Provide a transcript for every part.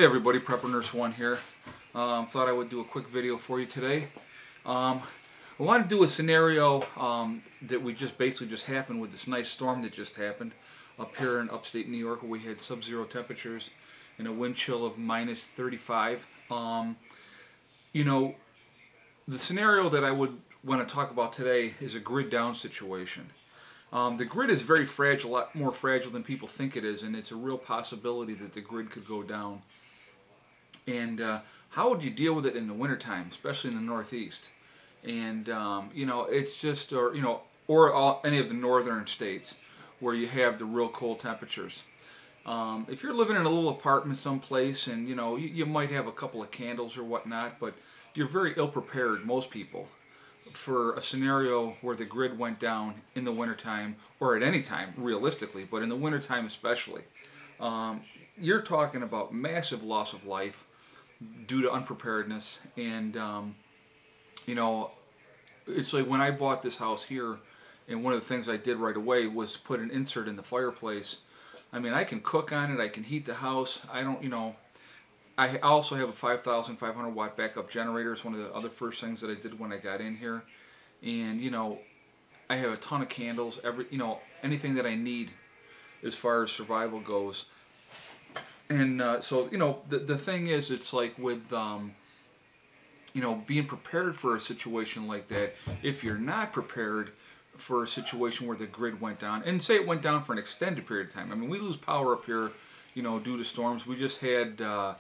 Hey everybody, Prepper Nurse 1 here. Thought I would do a quick video for you today. I want to do a scenario that we just happened with this nice storm that just happened up here in upstate New York, where we had sub-zero temperatures and a wind chill of minus 35. You know, the scenario that I would want to talk about today is a grid down situation. The grid is very fragile, a lot more fragile than people think it is, and it's a real possibility that the grid could go down. And how would you deal with it in the wintertime, especially in the Northeast? And you know, it's just, or any of the northern states where you have the real cold temperatures. If you're living in a little apartment someplace, and you might have a couple of candles or whatnot, but you're very ill prepared, most people, for a scenario where the grid went down in the wintertime, or at any time realistically, but in the wintertime especially. You're talking about massive loss of life due to unpreparedness. And it's like when I bought this house here, and one of the things I did right away was put an insert in the fireplace. I mean, I can cook on it, I can heat the house. I also have a 5,500 watt backup generator. It's one of the other first things that I did when I got in here. And I have a ton of candles, anything that I need as far as survival goes. And so the thing is, it's like with being prepared for a situation like that. If you're not prepared for a situation where the grid went down, and say it went down for an extended period of time. I mean, we lose power up here, due to storms. We just had I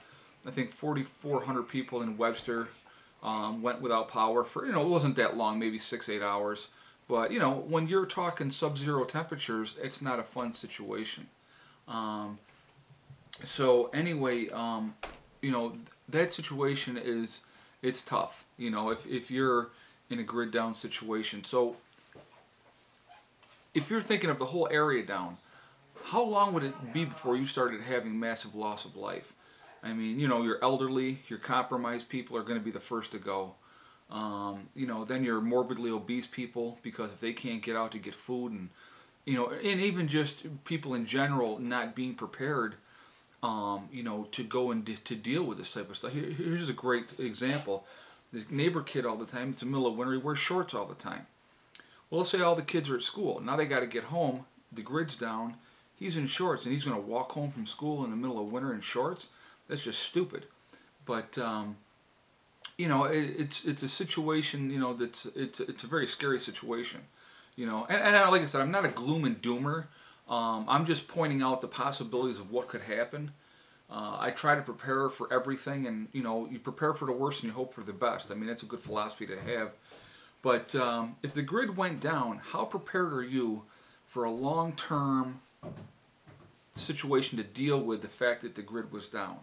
think 4,400 people in Webster went without power for, it wasn't that long, maybe 6-8 hours. But when you're talking sub-zero temperatures, it's not a fun situation. So anyway, that situation it's tough, if you're in a grid down situation. So if you're thinking of the whole area down, how long would it be before you started having massive loss of life? I mean, your elderly, your compromised people are going to be the first to go. Then your morbidly obese people, because if they can't get out to get food, and and even just people in general not being prepared, to go and to deal with this type of stuff. Here's a great example. The neighbor kid, all the time, it's the middle of winter, he wears shorts all the time. Well, let's say all the kids are at school. Now they got to get home, the grid's down, he's in shorts, and he's going to walk home from school in the middle of winter in shorts? That's just stupid. But it's a situation, that's it's a very scary situation. And like I said, I'm not a gloom and doomer. I'm just pointing out the possibilities of what could happen. I try to prepare for everything, and you prepare for the worst and you hope for the best. I mean, that's a good philosophy to have. But if the grid went down, how prepared are you for a long-term situation to deal with the fact that the grid was down?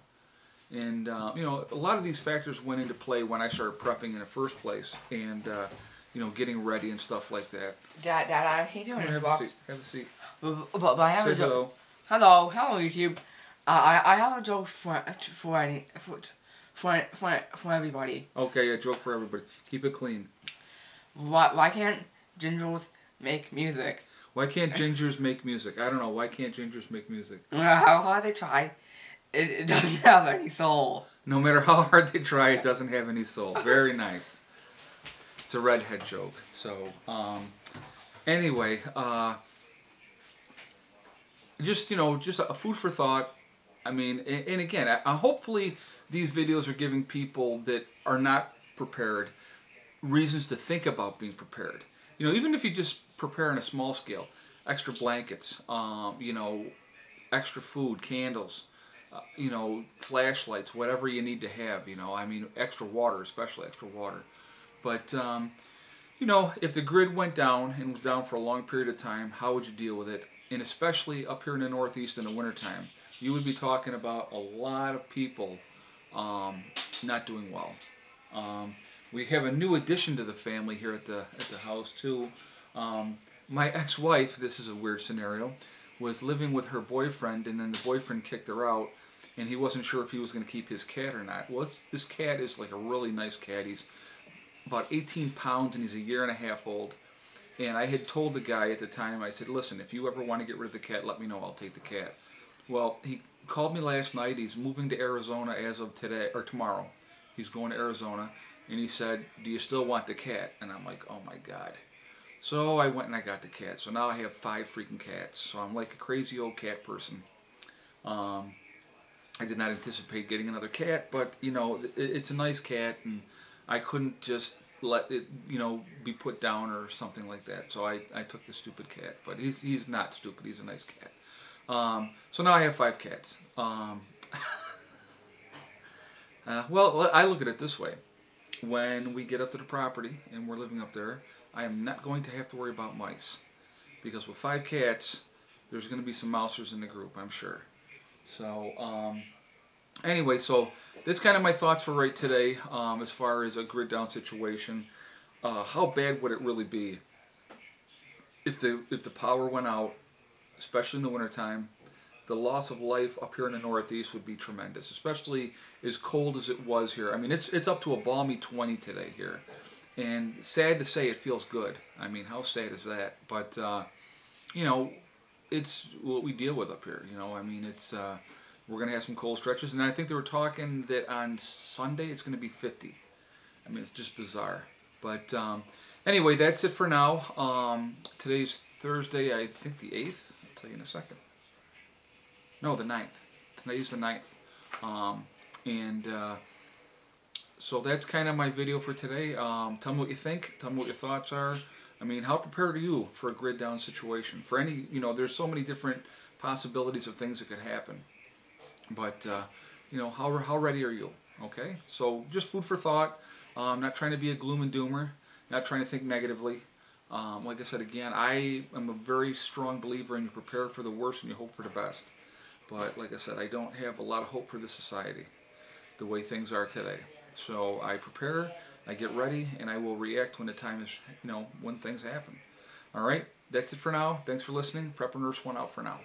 And a lot of these factors went into play when I started prepping in the first place, and getting ready and stuff like that. Dad, how you doing? Have a seat. Have a seat. But I have Say a joke. hello. Hello, YouTube. I have a joke for everybody. Okay, a joke for everybody. Keep it clean. Why can't gingers make music? Why can't gingers make music? I don't know. Why can't gingers make music? How hard they try, it doesn't have any soul. No matter how hard they try, it doesn't have any soul. Very nice. It's a redhead joke. So, anyway, just a food for thought. I mean, and again, hopefully these videos are giving people that are not prepared reasons to think about being prepared. Even if you just prepare on a small scale, extra blankets, extra food, candles, flashlights, whatever you need to have. I mean, extra water, especially extra water. But if the grid went down and was down for a long period of time, how would you deal with it? And especially up here in the Northeast in the wintertime, you would be talking about a lot of people not doing well. We have a new addition to the family here at the house too. My ex-wife, this is a weird scenario, was living with her boyfriend, and then the boyfriend kicked her out, and he wasn't sure if he was going to keep his cat or not. Well, this cat is like a really nice cat. He's about 18 pounds, and he's a year and a half old. And I had told the guy at the time, I said, listen, if you ever want to get rid of the cat, let me know. I'll take the cat. Well, he called me last night. He's moving to Arizona as of today or tomorrow. He's going to Arizona, and he said, "Do you still want the cat?" And I'm like, "Oh my God." So I went and I got the cat. So now I have 5 freaking cats. So I'm like a crazy old cat person. I did not anticipate getting another cat, but you know, it's a nice cat, and I couldn't just let it, you know, be put down or something like that. So I took the stupid cat, but he's not stupid. He's a nice cat. So now I have 5 cats. Well, I look at it this way. When we get up to the property and we're living up there, I am not going to have to worry about mice. Because with 5 cats, there's going to be some mousers in the group, I'm sure. So, anyway, so that's kind of my thoughts for right today as far as a grid down situation. How bad would it really be if the power went out, especially in the wintertime? The loss of life up here in the Northeast would be tremendous, especially as cold as it was here. I mean, it's up to a balmy 20 today here. And sad to say, it feels good. I mean, how sad is that? But, you know, it's what we deal with up here. You know, I mean, it's we're going to have some cold stretches. And I think they were talking that on Sunday it's going to be 50. I mean, it's just bizarre. But anyway, that's it for now. Today's Thursday, I think the 8th. I'll tell you in a second. No, the 9th. Today's the 9th. So that's kind of my video for today. Tell me what you think. Tell me what your thoughts are. I mean, how prepared are you for a grid down situation? For any, you know, there's so many different possibilities of things that could happen. But, you know, how ready are you? Okay? So just food for thought. I'm not trying to be a gloom and doomer. Not trying to think negatively. Like I said again, I am a very strong believer in you prepare for the worst and you hope for the best. But like I said, I don't have a lot of hope for this society, the way things are today. So I prepare, I get ready, and I will react when the time is, you know, when things happen. All right, that's it for now. Thanks for listening. Prepper Nurse 1 out for now.